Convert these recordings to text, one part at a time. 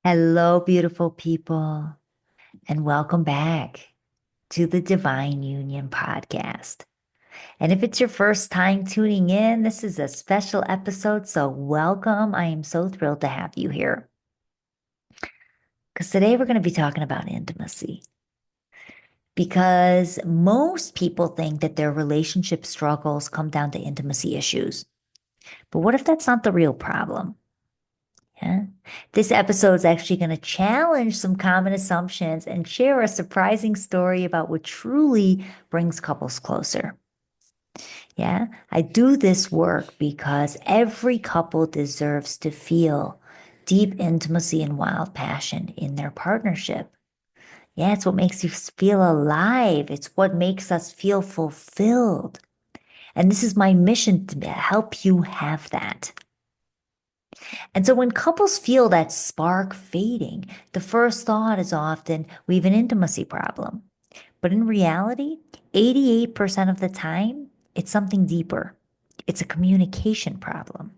Hello, beautiful people, and welcome back to the Divine Union podcast. And if it's your first time tuning in, this is a special episode, so welcome. I am so thrilled to have you here because today we're going to be talking about intimacy. Because most people think that their relationship struggles come down to intimacy issues. But what if that's not the real problem? Yeah. This episode is actually going to challenge some common assumptions and share a surprising story about what truly brings couples closer. Yeah. I do this work because every couple deserves to feel deep intimacy and wild passion in their partnership. Yeah, it's what makes you feel alive. It's what makes us feel fulfilled. And this is my mission to help you have that. And so when couples feel that spark fading, the first thought is often we have an intimacy problem. But in reality, 88% of the time, it's something deeper. It's a communication problem.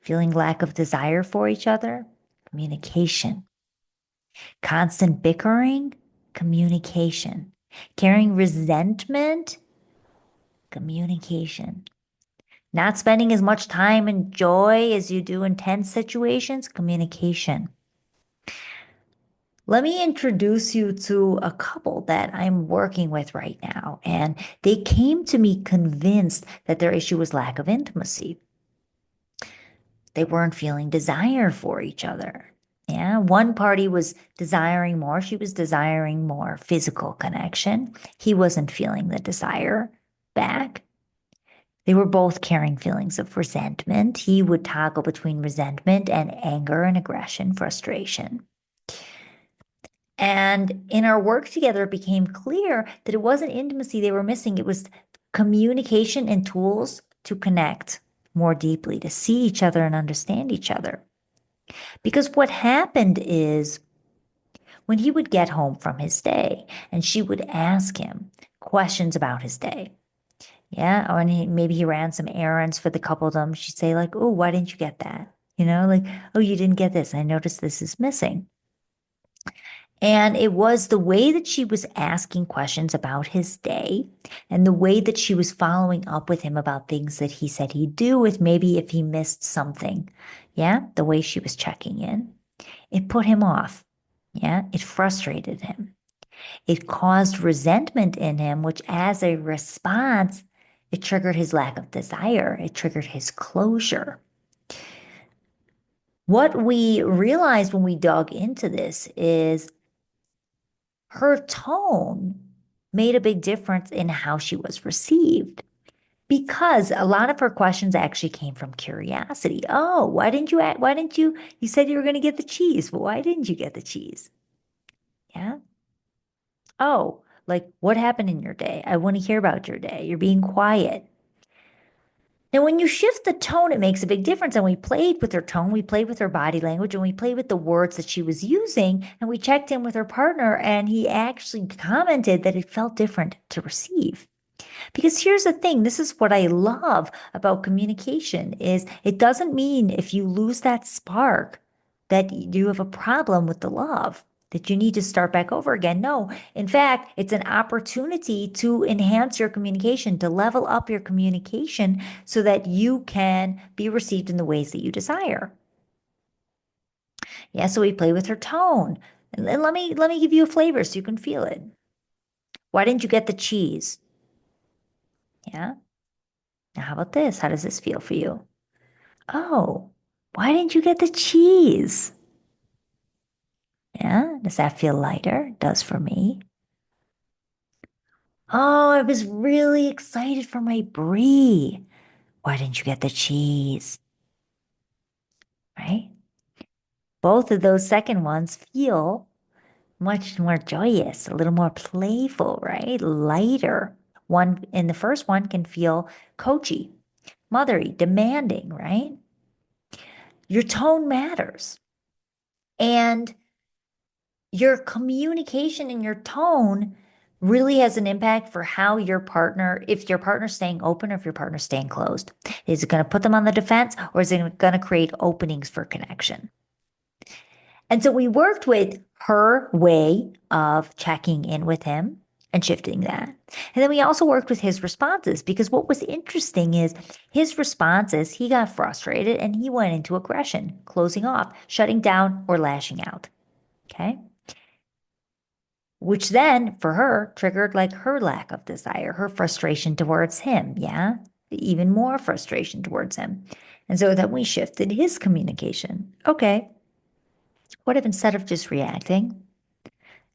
Feeling lack of desire for each other, communication. Constant bickering, communication. Carrying resentment, communication. Not spending as much time and joy as you do in tense situations, communication. Let me introduce you to a couple that I'm working with right now. And they came to me convinced that their issue was lack of intimacy. They weren't feeling desire for each other. Yeah, one party was desiring more. She was desiring more physical connection. He wasn't feeling the desire back. They were both carrying feelings of resentment. He would toggle between resentment and anger and aggression, frustration. And in our work together, it became clear that it wasn't intimacy they were missing. It was communication and tools to connect more deeply, to see each other and understand each other. Because what happened is when he would get home from his day and she would ask him questions about his day. Yeah. Or maybe he ran some errands for the couple of them. She'd say, like, oh, why didn't you get that? Like, oh, you didn't get this. I noticed this is missing. And it was the way that she was asking questions about his day and the way that she was following up with him about things that he said he'd do with maybe if he missed something. Yeah, the way she was checking in. It put him off. Yeah, it frustrated him. It caused resentment in him, which as a response, it triggered his lack of desire. It triggered his closure. What we realized when we dug into this is her tone made a big difference in how she was received because a lot of her questions actually came from curiosity. Oh, you said you were going to get the cheese, but why didn't you get the cheese? Yeah. Oh, like what happened in your day? I want to hear about your day. You're being quiet. Now, when you shift the tone, it makes a big difference. And we played with her tone, we played with her body language, and we played with the words that she was using. And we checked in with her partner, and he actually commented that it felt different to receive. Because here's the thing, this is what I love about communication is it doesn't mean if you lose that spark that you have a problem with the love, that you need to start back over again. No, in fact, it's an opportunity to enhance your communication, to level up your communication so that you can be received in the ways that you desire. Yeah, so we play with her tone. And let me give you a flavor so you can feel it. Why didn't you get the cheese? Yeah. Now, how about this? How does this feel for you? Oh, why didn't you get the cheese? Yeah, does that feel lighter? It does for me. Oh, I was really excited for my brie. Why didn't you get the cheese? Right? Both of those second ones feel much more joyous, a little more playful, right? Lighter. One in the first one can feel coachy, mothery, demanding, right? Your tone matters. And your communication and your tone really has an impact for how your partner, if your partner's staying open or if your partner's staying closed. Is it going to put them on the defense or is it going to create openings for connection? And so we worked with her way of checking in with him and shifting that. And then we also worked with his responses because what was interesting is his responses, he got frustrated and he went into aggression, closing off, shutting down, or lashing out. Okay. Which then for her triggered like her lack of desire, her frustration towards him. Yeah. Even more frustration towards him. And so then we shifted his communication. Okay. What if instead of just reacting,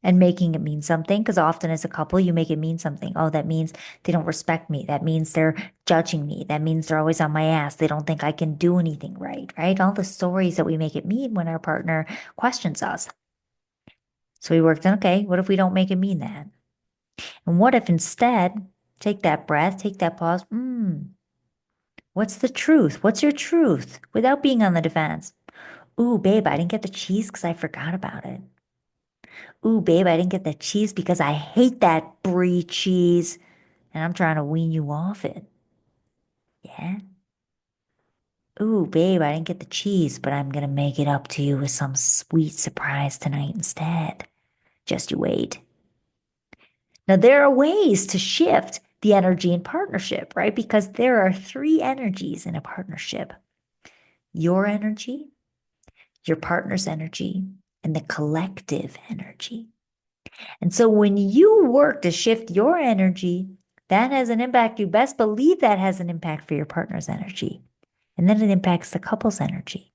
and making it mean something? Because often as a couple, you make it mean something. Oh, that means they don't respect me. That means they're judging me. That means they're always on my ass. They don't think I can do anything right, right? All the stories that we make it mean when our partner questions us. So we worked on, okay, what if we don't make it mean that? And what if instead, take that breath, take that pause. What's the truth? What's your truth? Without being on the defense. Ooh, babe, I didn't get the cheese because I forgot about it. Ooh, babe, I didn't get the cheese because I hate that brie cheese and I'm trying to wean you off it. Yeah. Ooh, babe, I didn't get the cheese, but I'm gonna make it up to you with some sweet surprise tonight instead. Just you wait. Now, there are ways to shift the energy in partnership, right? Because there are three energies in a partnership: your energy, your partner's energy, and the collective energy. And so when you work to shift your energy, that has an impact. You best believe that has an impact for your partner's energy. And then it impacts the couple's energy.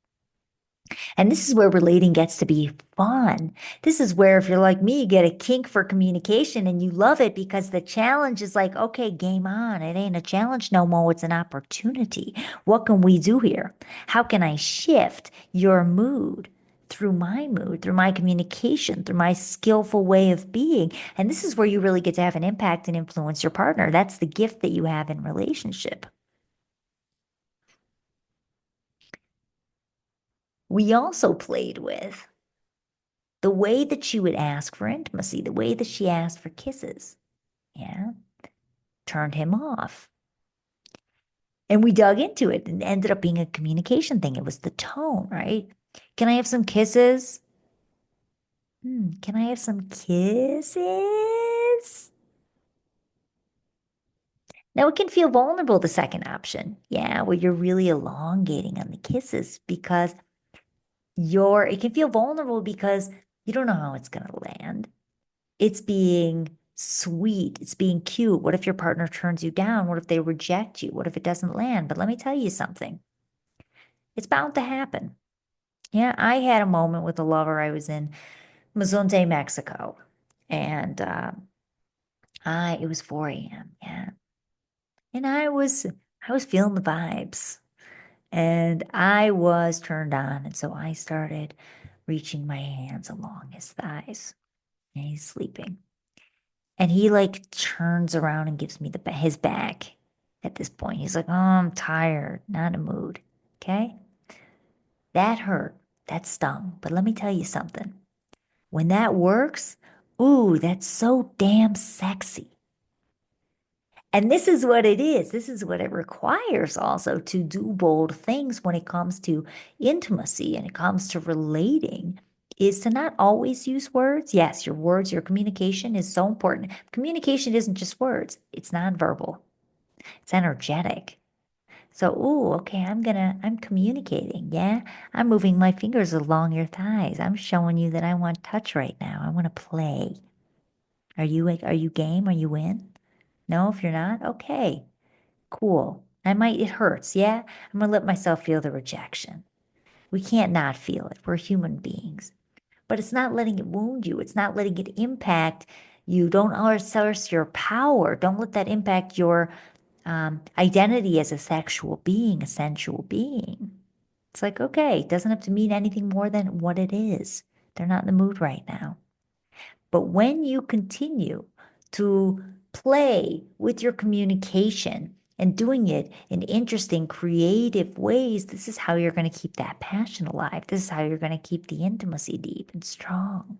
And this is where relating gets to be fun. This is where, if you're like me, you get a kink for communication and you love it because the challenge is like, okay, game on. It ain't a challenge no more. It's an opportunity. What can we do here? How can I shift your mood, through my communication, through my skillful way of being? And this is where you really get to have an impact and influence your partner. That's the gift that you have in relationship. We also played with the way that she would ask for intimacy, the way that she asked for kisses, yeah, turned him off. And we dug into it and ended up being a communication thing. It was the tone, right? Can I have some kisses? Can I have some kisses? Now it can feel vulnerable, the second option. Yeah, where you're really elongating on the kisses because it can feel vulnerable because you don't know how it's going to land. It's being sweet. It's being cute. What if your partner turns you down? What if they reject you? What if it doesn't land? But let me tell you something. It's bound to happen. Yeah, I had a moment with a lover. I was in Mazunte, Mexico, and it was 4 a.m. Yeah, and I was feeling the vibes, and I was turned on, and so I started reaching my hands along his thighs, and he's sleeping. And he like turns around and gives me his back at this point. He's like, "Oh, I'm tired, not in a mood." Okay? That hurt. That stung. But let me tell you something. When that works, ooh, that's so damn sexy. And this is what it is. This is what it requires also to do bold things when it comes to intimacy and it comes to relating, is to not always use words. Yes, your words, your communication is so important. Communication isn't just words, it's nonverbal, it's energetic. So, ooh, okay, I'm communicating. Yeah. I'm moving my fingers along your thighs. I'm showing you that I want touch right now. I want to play. Are you game? Are you in? No, if you're not, okay. Cool. It hurts. Yeah. I'm going to let myself feel the rejection. We can't not feel it. We're human beings. But it's not letting it wound you. It's not letting it impact you. Don't outsource your power. Don't let that impact your identity as a sexual being, a sensual being. It's like, okay, it doesn't have to mean anything more than what it is. They're not in the mood right now. But when you continue to play with your communication and doing it in interesting, creative ways, this is how you're going to keep that passion alive. This is how you're going to keep the intimacy deep and strong.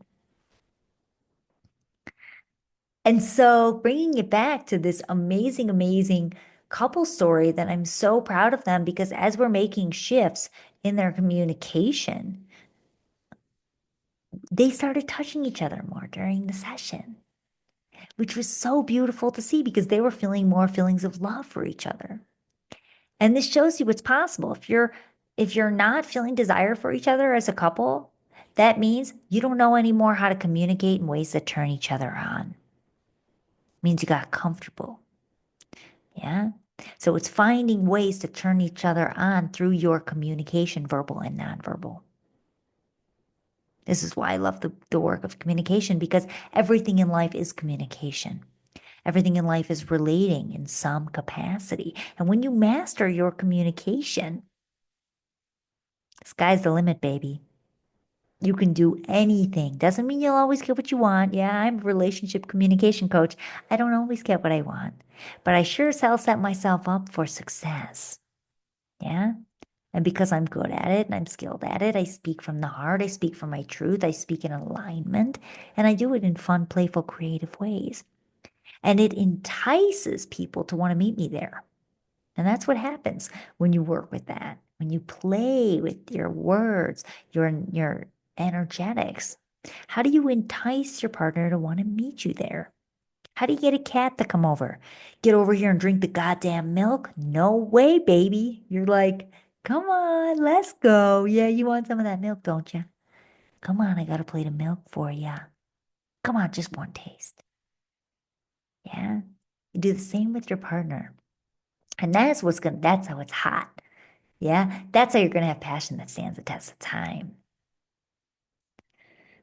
And so bringing it back to this amazing, amazing couple story that I'm so proud of them because as we're making shifts in their communication, they started touching each other more during the session, which was so beautiful to see because they were feeling more feelings of love for each other. And this shows you what's possible. If you're not feeling desire for each other as a couple, that means you don't know anymore how to communicate in ways that turn each other on. It means you got comfortable. Yeah. So it's finding ways to turn each other on through your communication, verbal and nonverbal. This is why I love the work of communication, because everything in life is communication. Everything in life is relating in some capacity. And when you master your communication, sky's the limit, baby. You can do anything. Doesn't mean you'll always get what you want. Yeah, I'm a relationship communication coach. I don't always get what I want, but I sure as hell set myself up for success. Yeah. And because I'm good at it and I'm skilled at it, I speak from the heart. I speak from my truth. I speak in alignment, and I do it in fun, playful, creative ways. And it entices people to want to meet me there. And that's what happens when you work with that, when you play with your words, your energetics. How do you entice your partner to want to meet you there? How do you get a cat to come over? Get over here and drink the goddamn milk? No way, baby. You're like, come on, let's go. Yeah, you want some of that milk, don't you? Come on, I got a plate of milk for you. Come on, just one taste. Yeah. You do the same with your partner. And that's how it's hot. Yeah. That's how you're going to have passion that stands the test of time.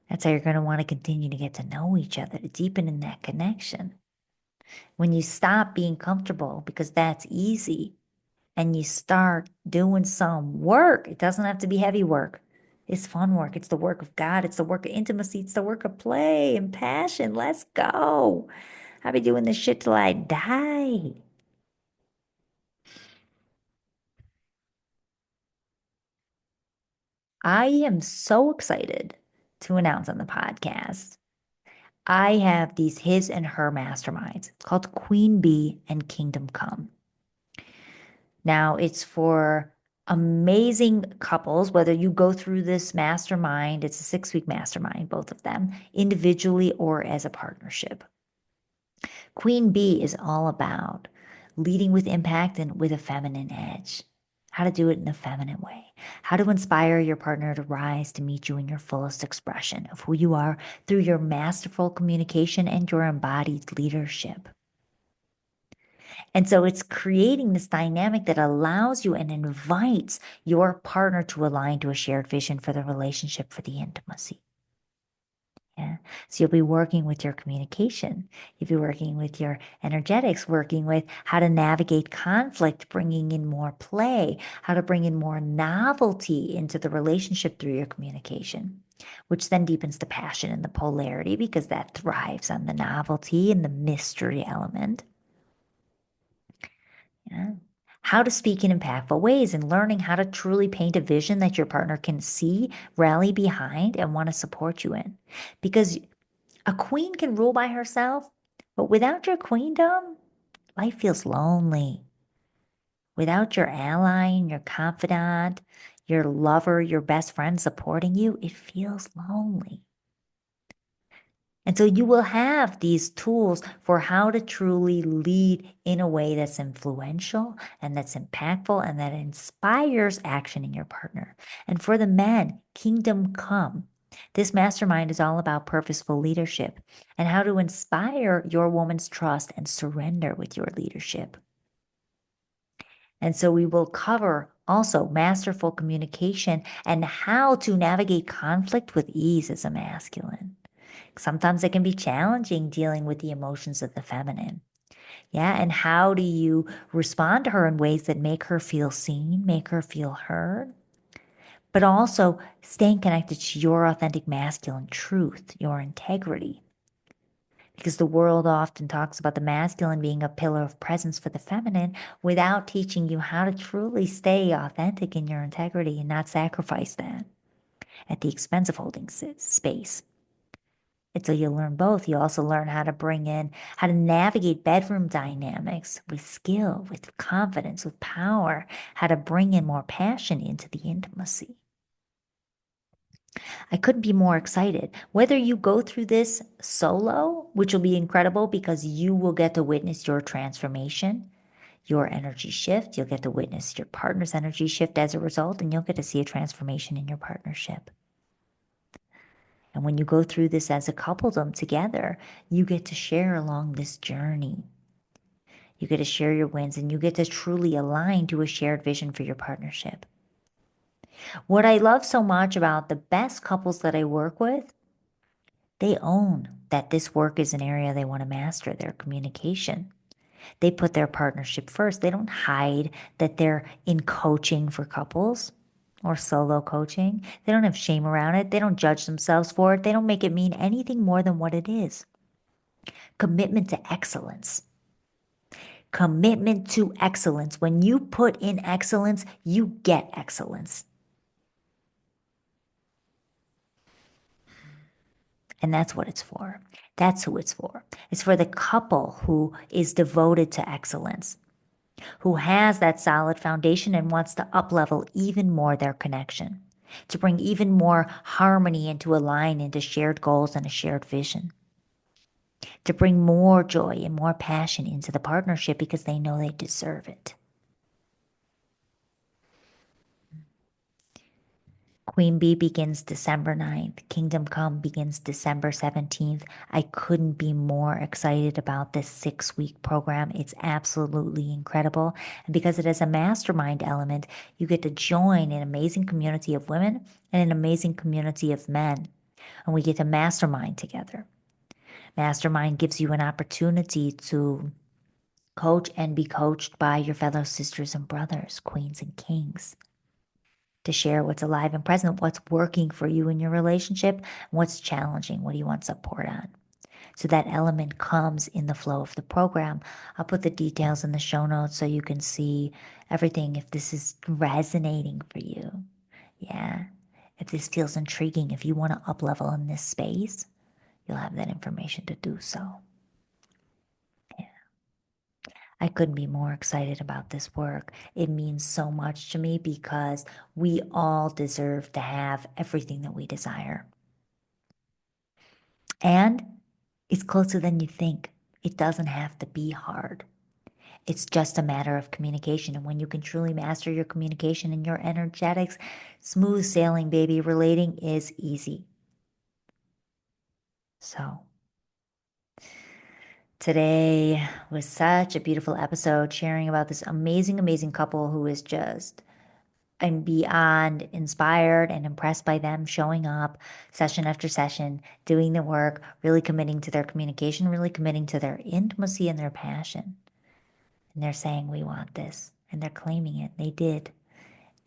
That's how you're going to want to continue to get to know each other, to deepen in that connection. When you stop being comfortable, because that's easy, and you start doing some work, it doesn't have to be heavy work. It's fun work. It's the work of God. It's the work of intimacy. It's the work of play and passion. Let's go. I'll be doing this shit till I die. I am so excited to announce on the podcast. I have these his and her masterminds. It's called Queen Bee and Kingdom Come. Now, it's for amazing couples, whether you go through this mastermind, it's a 6-week mastermind, both of them, individually or as a partnership. Queen Bee is all about leading with impact and with a feminine edge. How to do it in a feminine way. How to inspire your partner to rise to meet you in your fullest expression of who you are through your masterful communication and your embodied leadership. And so it's creating this dynamic that allows you and invites your partner to align to a shared vision for the relationship, for the intimacy. Yeah. So you'll be working with your communication. You'll be working with your energetics, working with how to navigate conflict, bringing in more play, how to bring in more novelty into the relationship through your communication, which then deepens the passion and the polarity because that thrives on the novelty and the mystery element. Yeah. How to speak in impactful ways and learning how to truly paint a vision that your partner can see, rally behind, and want to support you in. Because a queen can rule by herself, but without your queendom, life feels lonely. Without your ally and your confidant, your lover, your best friend supporting you, it feels lonely. And so you will have these tools for how to truly lead in a way that's influential and that's impactful and that inspires action in your partner. And for the men, kingdom come. This mastermind is all about purposeful leadership and how to inspire your woman's trust and surrender with your leadership. And so we will cover also masterful communication and how to navigate conflict with ease as a masculine. Sometimes it can be challenging dealing with the emotions of the feminine. Yeah. And how do you respond to her in ways that make her feel seen, make her feel heard, but also staying connected to your authentic masculine truth, your integrity? Because the world often talks about the masculine being a pillar of presence for the feminine without teaching you how to truly stay authentic in your integrity and not sacrifice that at the expense of holding space. And so you learn both. You also learn how to bring in, how to navigate bedroom dynamics with skill, with confidence, with power, how to bring in more passion into the intimacy. I couldn't be more excited. Whether you go through this solo, which will be incredible because you will get to witness your transformation, your energy shift. You'll get to witness your partner's energy shift as a result, and you'll get to see a transformation in your partnership. And when you go through this as a coupledom together, you get to share along this journey. You get to share your wins and you get to truly align to a shared vision for your partnership. What I love so much about the best couples that I work with, they own that this work is an area they want to master, their communication. They put their partnership first. They don't hide that they're in coaching for couples or solo coaching. They don't have shame around it. They don't judge themselves for it. They don't make it mean anything more than what it is. Commitment to excellence. Commitment to excellence. When you put in excellence, you get excellence. And that's what it's for. That's who it's for. It's for the couple who is devoted to excellence, who has that solid foundation and wants to uplevel even more their connection, to bring even more harmony into a line, into shared goals and a shared vision, to bring more joy and more passion into the partnership because they know they deserve it. Queen Bee begins December 9th. Kingdom Come begins December 17th. I couldn't be more excited about this 6-week program. It's absolutely incredible. And because it has a mastermind element, you get to join an amazing community of women and an amazing community of men. And we get to mastermind together. Mastermind gives you an opportunity to coach and be coached by your fellow sisters and brothers, queens and kings, to share what's alive and present, what's working for you in your relationship, what's challenging, what do you want support on. So that element comes in the flow of the program. I'll put the details in the show notes so you can see everything if this is resonating for you. Yeah. If this feels intriguing, if you want to up level in this space, you'll have that information to do so. I couldn't be more excited about this work. It means so much to me because we all deserve to have everything that we desire. And it's closer than you think. It doesn't have to be hard. It's just a matter of communication. And when you can truly master your communication and your energetics, smooth sailing, baby. Relating is easy. So today was such a beautiful episode sharing about this amazing, amazing couple who is just, I'm beyond inspired and impressed by them showing up session after session, doing the work, really committing to their communication, really committing to their intimacy and their passion. And they're saying, we want this. And they're claiming it. They did.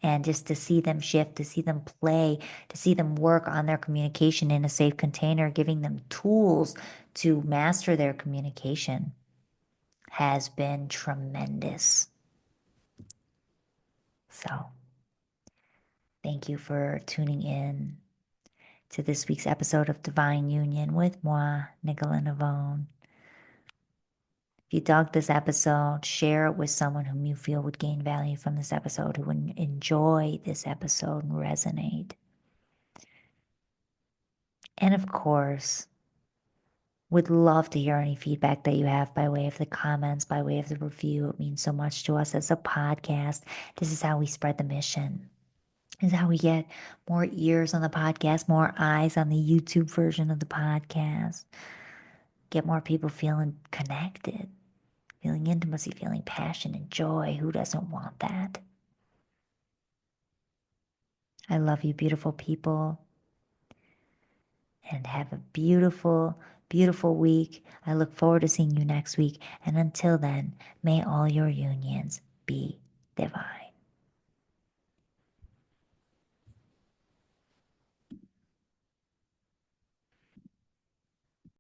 And just to see them shift, to see them play, to see them work on their communication in a safe container, giving them tools to master their communication has been tremendous. So, thank you for tuning in to this week's episode of Divine Union with moi, Nicola Navone. If you dug this episode, share it with someone whom you feel would gain value from this episode, who would enjoy this episode and resonate. And of course, would love to hear any feedback that you have by way of the comments, by way of the review. It means so much to us as a podcast. This is how we spread the mission. This is how we get more ears on the podcast, more eyes on the YouTube version of the podcast. Get more people feeling connected, feeling intimacy, feeling passion and joy. Who doesn't want that? I love you, beautiful people. And have a beautiful, beautiful week. I look forward to seeing you next week. And until then, may all your unions be divine.